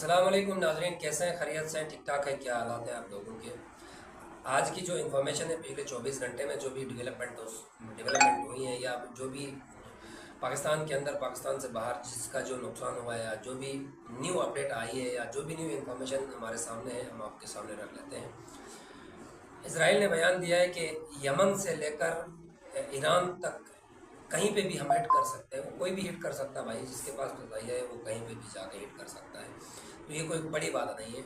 अस्सलाम वालेकुम नाज़रीन, कैसे हैं? खैरियत से हैं? ठीक ठाक है? क्या हालात हैं आप लोगों के? आज की जो इन्फॉर्मेशन है पिछले 24 घंटे में जो भी डेवलपमेंट हुई है या जो भी पाकिस्तान के अंदर पाकिस्तान से बाहर जिसका जो नुकसान हुआ है या जो भी न्यू अपडेट आई है या जो भी न्यू इन्फॉर्मेशन हमारे सामने है हम आपके सामने रख लेते हैं। इसराइल ने बयान दिया है कि यमन से लेकर ईरान तक कहीं पे भी हम हिट कर सकते हैं। वो कोई भी हिट कर सकता है भाई, जिसके पास फ़िज़ाइया है वो कहीं पे भी जाके हिट कर सकता है। तो ये कोई बड़ी बात नहीं है।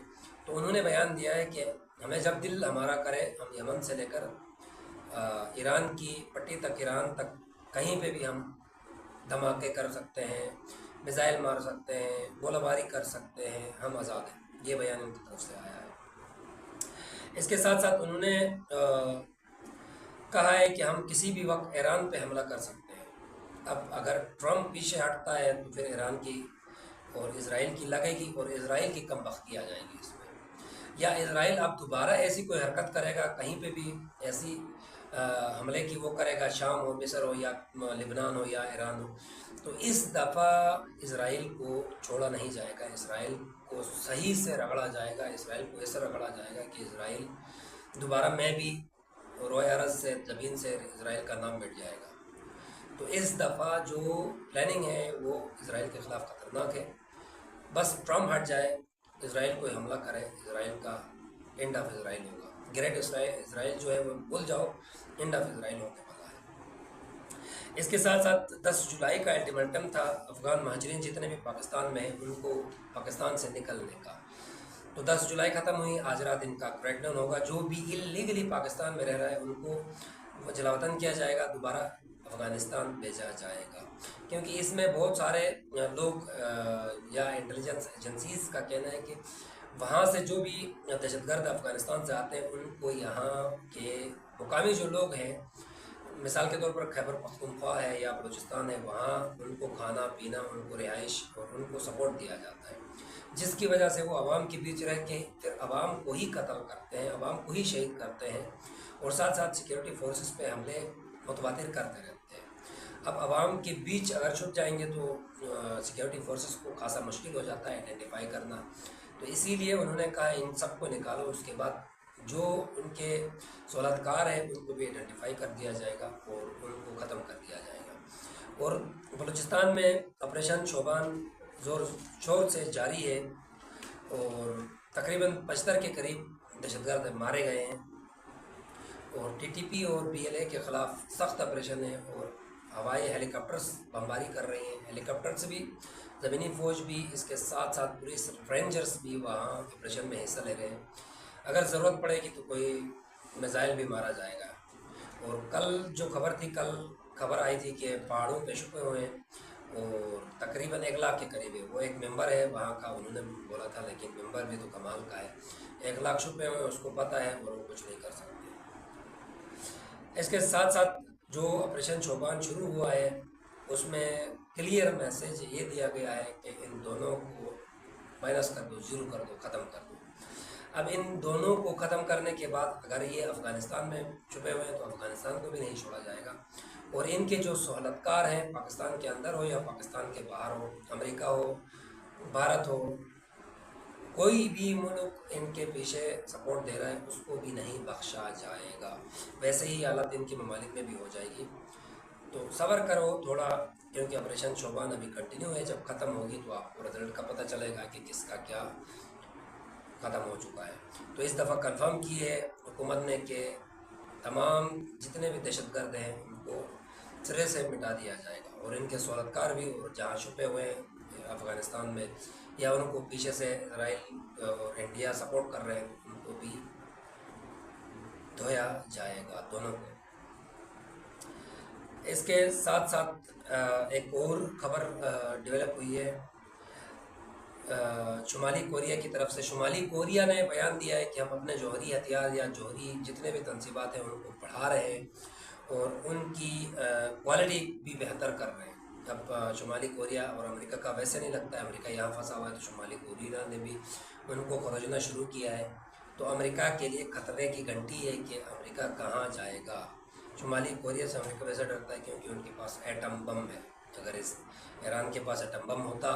तो उन्होंने बयान दिया है कि हमें जब दिल हमारा करे हम यमन से लेकर ईरान की पट्टी तक, ईरान तक कहीं पे भी हम धमाके कर सकते हैं, मिज़ाइल मार सकते हैं, गोलाबारी कर सकते हैं, हम आज़ाद हैं। ये बयान उनकी तरफ से आया है। इसके साथ साथ उन्होंने कहा है कि हम किसी भी वक्त ईरान पे हमला कर सकते हैं। अब अगर ट्रम्प पीछे हटता है तो फिर ईरान की और इज़राइल की लगेगी और इज़राइल की कमबख्ती आ जाएगी इसमें, या इज़राइल अब दोबारा ऐसी कोई हरकत करेगा, कहीं पे भी ऐसी हमले की वो करेगा, शाम हो, मिस्र हो या लेबनान हो या ईरान हो, तो इस दफ़ा इज़राइल को छोड़ा नहीं जाएगा। इज़राइल को सही से रगड़ा जाएगा। इज़राइल को ऐसा रगड़ा जाएगा कि इज़राइल दोबारा मैं भी रोए अरज़ से ज़मीन से इज़राइल का नाम मिट जाएगा। तो इस दफ़ा जो प्लानिंग है वो इज़राइल के ख़िलाफ़ ख़तरनाक है। बस ट्रम्प हट जाए, इज़राइल कोई हमला करे, इज़राइल का एंड ऑफ इज़राइल होगा। ग्रेट इज़राइल जो है वो भूल जाओ, एंड ऑफ इज़राइल होने वाला है। इसके साथ साथ 10 जुलाई का अल्टीमेटम था अफ़गान महाजरीन जितने भी पाकिस्तान में हैं उनको पाकिस्तान से निकलने का। तो 10 जुलाई ख़त्म हुई, आज रात इनका क्रैकडाउन होगा। जो भी इलीगली पाकिस्तान में रह रहा है उनको जलावतन किया जाएगा, दोबारा अफ़गानिस्तान भेजा जाएगा। क्योंकि इसमें बहुत सारे लोग या इंटेलिजेंस एजेंसीज़ का कहना है कि वहाँ से जो भी दहशतगर्द अफ़गानिस्तान से आते हैं उनको यहाँ के मुकामी जो लोग हैं, मिसाल के तौर पर खैबर पख्तूनख्वा है या बलूचिस्तान है, वहाँ उनको खाना पीना, उनको रिहाइश और उनको सपोर्ट दिया जाता है, जिसकी वजह से वो आवाम के बीच रह के फिर आवाम को ही कत्ल करते हैं, आवाम को ही शहीद करते हैं और साथ साथ सिक्योरिटी फोर्सेस पे हमले मुतवातिर करते रहते हैं। अब आवाम के बीच अगर छुप जाएंगे तो सिक्योरिटी फोर्सेस को खासा मुश्किल हो जाता है आइडेंटिफाई करना। तो इसीलिए उन्होंने कहा इन सबको निकालो, उसके बाद जो उनके सहूलतकार हैं उनको भी आइडेंटिफाई कर दिया जाएगा और उनको ख़त्म कर दिया जाएगा। और बलूचिस्तान में ऑपरेशन शोबान ज़ोर शोर से जारी है और तकरीबन 75 के करीब दहशतगर्द मारे गए हैं और टीटीपी और बीएलए के ख़िलाफ़ सख्त ऑपरेशन है और हवाई हेलीकॉप्टर्स बमबारी कर रही हैं। हेलीकॉप्टर्स भी, ज़मीनी फ़ौज भी, इसके साथ साथ पुलिस रेंजर्स भी वहाँ ऑपरेशन में हिस्सा ले रहे हैं। अगर ज़रूरत पड़ेगी तो कोई मिसाइल भी मारा जाएगा। और कल जो खबर थी, कल खबर आई थी कि पहाड़ों पे छुपे हुए हैं और तकरीबन 1 लाख के करीब है। वो एक मेंबर है वहाँ का, उन्होंने बोला था, लेकिन मेंबर भी तो कमाल का है। 1 लाख छुपे हुए हैं, उसको पता है और वो कुछ नहीं कर सकते। इसके साथ साथ जो ऑपरेशन शोबान शुरू हुआ है उसमें क्लियर मैसेज ये दिया गया है कि इन दोनों को माइनस कर दो, ज़ीरो कर दो, ख़त्म कर दो। अब इन दोनों को ख़त्म करने के बाद अगर ये अफ़गानिस्तान में छुपे हुए हैं तो अफ़गानिस्तान को भी नहीं छोड़ा जाएगा। और इनके जो सहूलतकार हैं पाकिस्तान के अंदर हो या पाकिस्तान के बाहर हो, अमेरिका हो, भारत हो, कोई भी मुल्क इनके पीछे सपोर्ट दे रहा है उसको भी नहीं बख्शा जाएगा। वैसे ही हालत इनके ममालिक में भी हो जाएगी। तो सब्र करो थोड़ा, क्योंकि ऑपरेशन शोबान अभी कंटिन्यू है। जब ख़त्म होगी तो आपको रिजल्ट का पता चलेगा कि किसका क्या ख़त्म हो चुका है। तो इस दफ़ा कंफर्म की है हुकूमत ने कि तमाम जितने भी दहशतगर्द हैं उनको सिरे से मिटा दिया जाएगा और इनके सहूलतकार भी और जहाँ छुपे हुए हैं अफ़गानिस्तान में या उनको पीछे से इसराइल और इंडिया सपोर्ट कर रहे हैं उनको भी धोया जाएगा, दोनों को। इसके साथ साथ एक और खबर डेवलप हुई है शुमाली कोरिया की तरफ से। शुमाली कोरिया ने बयान दिया है कि हम अपने जौहरी हथियार या जौहरी जितने भी तनसीबात हैं उनको बढ़ा रहे हैं और उनकी क्वालिटी भी बेहतर कर रहे हैं। अब शुमाली कोरिया और अमेरिका का वैसे नहीं लगता है, अमेरिका यहाँ फंसा हुआ है, तो शुमाली कोरिया ने भी उनको खोजना शुरू किया है। तो अमेरिका के लिए खतरे की घंटी है कि अमेरिका कहाँ जाएगा। शुमाली कोरिया से अमेरिका वैसे डरता है क्योंकि उनके पास एटम बम है। अगर इस ईरान के पास एटम बम होता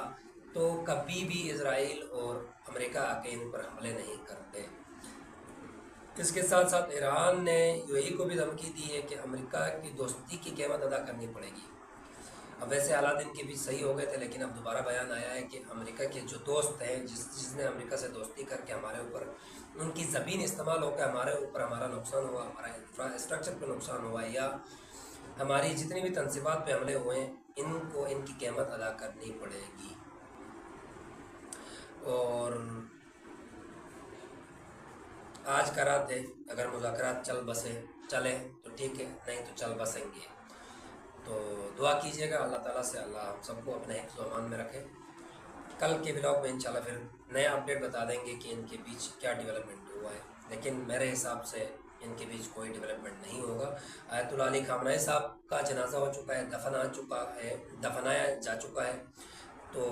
تو कभी भी इसराइल और अमेरिका आके इन पर हमले नहीं करते। इसके साथ साथ ईरान ने यूएई को भी धमकी दी है कि अमेरिका की दोस्ती की कीमत अदा करनी पड़ेगी। अब वैसे हालात इनके भी सही हो गए थे, लेकिन अब दोबारा बयान आया है कि अमेरिका के जो दोस्त हैं, जिसने अमेरिका से दोस्ती करके हमारे ऊपर उनकी ज़मीन इस्तेमाल होकर हमारे ऊपर हमारा नुकसान हुआ, हमारा इंफ्रास्ट्रक्चर पर नुकसान हुआ, या हमारी जितनी भी तनसीबात पे हमले हुए हैं, इनको इनकी कीमत अदा करनी पड़ेगी। और आज करा थे, अगर मुज़ाकरात चले तो ठीक है, नहीं तो चल बसेंगे। तो दुआ कीजिएगा अल्लाह ताला से, अल्लाह हम सबको अपने हिफ्ज़ व अमान में रखे। कल के व्लॉग में इंशाल्लाह फिर नया अपडेट बता देंगे कि इनके बीच क्या डेवलपमेंट हुआ है, लेकिन मेरे हिसाब से इनके बीच कोई डेवलपमेंट नहीं होगा। आयतुल्लाह अली खामनेई साहब का जनाजा हो चुका है, दफनाया जा चुका है, तो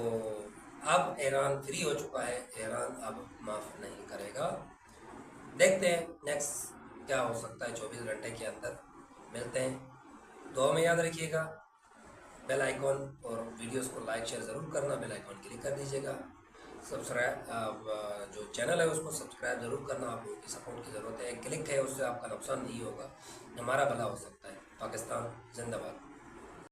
अब ईरान फ्री हो चुका है, ईरान अब माफ़ नहीं करेगा। देखते हैं नेक्स्ट क्या हो सकता है, 24 घंटे के अंदर मिलते हैं। दुआ में याद रखिएगा, बेल आइकॉन और वीडियोस को लाइक शेयर ज़रूर करना, बेल आइकॉन क्लिक कर दीजिएगा। सब्सक्राइब जो चैनल है उसको सब्सक्राइब ज़रूर करना, आप लोगों की सपोर्ट की ज़रूरत है। एक क्लिक है, उससे आपका नुकसान नहीं होगा, हमारा भला हो सकता है। पाकिस्तान जिंदाबाद।